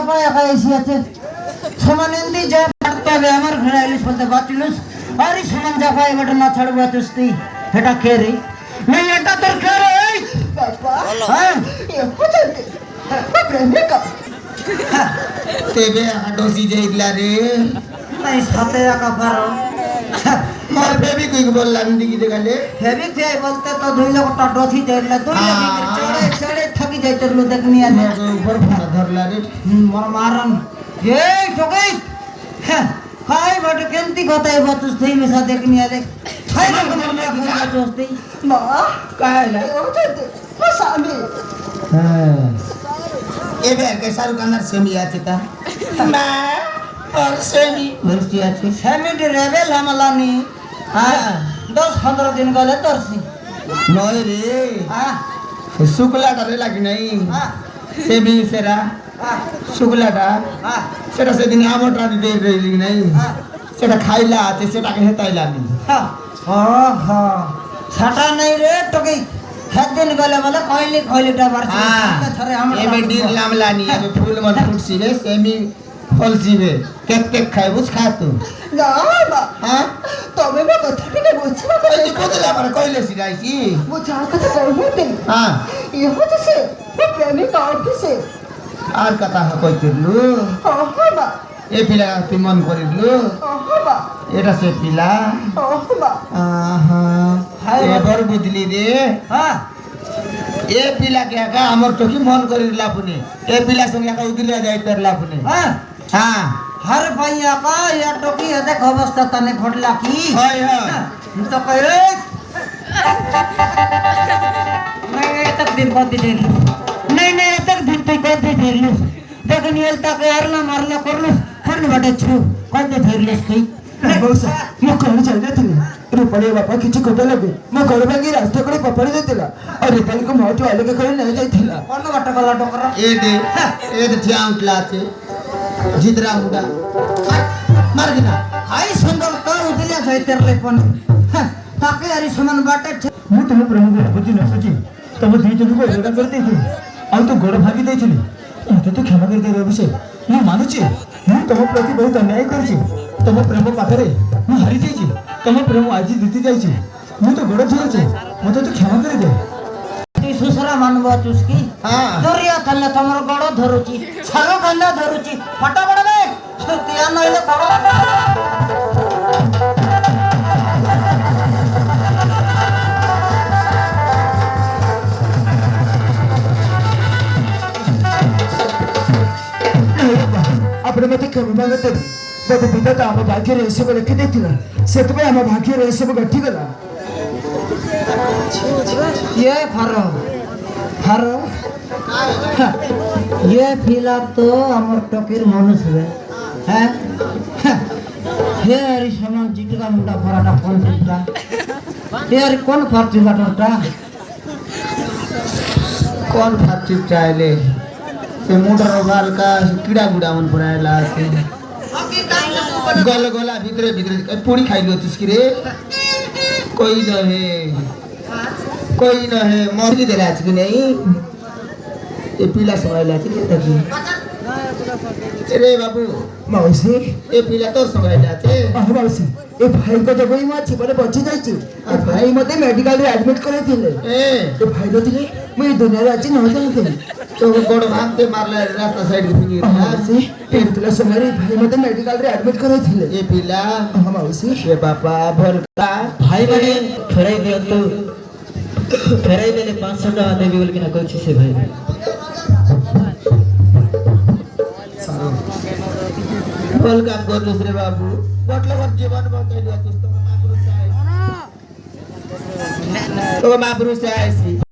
জাপা একা এসে আছে সমান এন্দি যা থাকতে হবে আমার ঘরে আইলিস বলতে বাঁচিলুস আরে সমান জাপা এবারে না ছাড়বো তুই এটা কে রে नहीं এটা তোর কে রে बाबा হ্যাঁ ये हो जाते प्रेमिका तेबे हाडोसी जाइला रे নাই সাথে একা পারো मोर बेबी कुछ बोलला दिखी देखाले হেভি যাই বলতে তো দুই লোকটা ডসি যাইলা দুই লোক চড়ে চড়ে থাকি যাইতে লো দেখনি আলে मोर ऊपर फोन धरला रे মর মারন এই ঠকে হ্যাঁ খাই বটে কেনতি কথাই বাতুস থই মেসা দেখনি আলে খাই না মর না ঘুরা চস্তি माँ काहेला ये हो जाते मसामी हां एबे के शाहरुख खान सेमी आछे ता ना और सेमी বলছি আছে ফ্যামিলি রেবেল হামলানি হ্যাঁ 10-15 দিন গলে তরছি नय रे হ্যাঁ शुक्ला करे लागी नहीं হ্যাঁ सेमी सेरा হ্যাঁ शुक्लाटा হ্যাঁ सेटा से दिन आमटा दे रही नहीं হ্যাঁ सेटा खाइला आछे सेटा के हेताइला नहीं ओहो छाटा नहीं रे टोकी खेत दिन गले बोले कोइलीटा बारसी छरे हम एबे डीर लामलानी एबे फूल मन फुटसीबे सेमी फलसीबे केक खाइ बुझ खा तू ना माँ हां तो मैं कथा टिके बुझছি না এই যে বদলা পারে কইলে সিরাইছি वो चार कथा कहते हां ये हो जैसे वो प्रेमिका और किसे আর কথা কইতিরলু ओहो माँ এ পিলা তুই মন করিলু ओहो माँ এটা সে পিলা ओहो माँ আহা এবার বুঝলি রে हां এ পিলা কে একা আমার তো কি মন করিলা পুনি এ পিলা সঙ্গে একা উদিলা যাই তেরলা পুনি हां হ্যাঁ हर भैया का या टोकी है देख अवस्था तने घोटला की হয় হয় तो कहे नहीं तक दिन को दे नहीं तक दिन पे को दे देख नियल तक यारला मारला करलस फन बटे छु को दे धरलस की मौसा ମୁଁ କଣ ଚାଲିଥିଲି ରୂପାଳି ବାପା କିଛି କଥା ଲାଗେ ମୋ ଘର ଭାଙ୍ଗି ରାସ୍ତା କଡ଼େ ପପାଡ଼ି ଦେଇଥିଲା ଆଉ ରୂପାଳିକୁ ମୋଠୁ ଅଲଗା କରି ନେଇ ଯାଇଥିଲା कौन बट गला टोकरा ए दे ठिया उठला छे जितरा मुडा मार दिना हाय सुंदर तो उदिल्या जायतर ले पण ताके यारी समान बाटे ମୁଁ ତୁମ ପ୍ରେମକୁ ବୁଝି ନ ବୁଝି ତମ ଦୁଇ ଜଣଙ୍କୁ ଅଲଗା କରି ଦେଇଥିଲି ଆଉ ତୁ ଗୋଡ଼ ଭାଙ୍ଗି ଦେଇଥିଲି ମୋତେ ତୁ କ୍ଷମା କରିଦେ ଅଭିଷେକ ମୁଁ ମାନୁଛି ମୁଁ ତମ ପ୍ରତି ବହୁତ ଅନ୍ୟାୟ କରିଛି ତମ ପ୍ରେମ ପାଖରେ ମୁଁ ହାରି ଯାଇଛି ତମ ପ୍ରେମ ଆଜି ଜିତି ଯାଇଛି ମୁଁ ତ ଗୋଡ଼ ଧରୁଛି ମୋତେ ତୁ କ୍ଷମା କରିଦେ तू सुसरा मानबो चुस्की हां दरिया थल्ले तमर गड़ धरुची छालो गंदा धरुची फटा बड़बे सुतिया नइले करो ଆପଣ ମୋତେ କ୍ଷମା ମାଗିଦେବେ ବୋଧେ ବିଧାତା ଆମ ଭାଗ୍ୟରେ ଏସବୁ ଲେଖିଦେଇଥିଲା ସେଥିପାଇଁ ଆମ ଭାଗ୍ୟରେ ଏସବୁ ଘଟିଗଲା ये फारो फारो ये फिला तो हमर टकीर मनुष्य है हे अरे समान चिटका मुंडा फराटा कौन चिटका ये अरे कौन फरती बाटोटा कौन फाची चाहले से मुडर बाल का कीड़ा गुड़ा मन परायला से गल गला भीतरे भीतरे पूरी खाई लो तुसकी रे कोई न है मौसी दे रहा कि नहीं ये पीला संभाला थी तकी अरे बाबू ମାଉସୀ ये पीला तो संभाला थे ମାଉସୀ ଏ ଭାଇଙ୍କ ଯୋଗୁଁ ହିଁ ମୋ ଜୀବନ ବଞ୍ଚି ଯାଇଛି ଏ ଭାଇ ମୋତେ ମେଡିକାଲରେ ଆଡମିଟ୍ କରାଇଥିଲେ ए ଏ ଭାଇ ନଥିଲେ ମୁଁ ଏ ଦୁନିଆରେ ଆଜି ନ ଜାଣିଥିଲି तो गोड़ भागते मारला रास्ता साइड की फिंगी ମାଉସୀ ଫେରୁଥିଲା ସମୟରେ ଏ ଭାଇ ମୋତେ ମେଡିକାଲରେ ଆଡମିଟ୍ କରାଇଥିଲେ ये पीला ମାଉସୀ ये बापा भरका भाई मैंने फेराई दिया तो फेराई देले 500 टका देबी बोल के ना कहछि से भाई बोल काम कर दूसरे बाबू बोटले वर जीवन बचाई दिया तो महापुरुष है तो महापुरुष है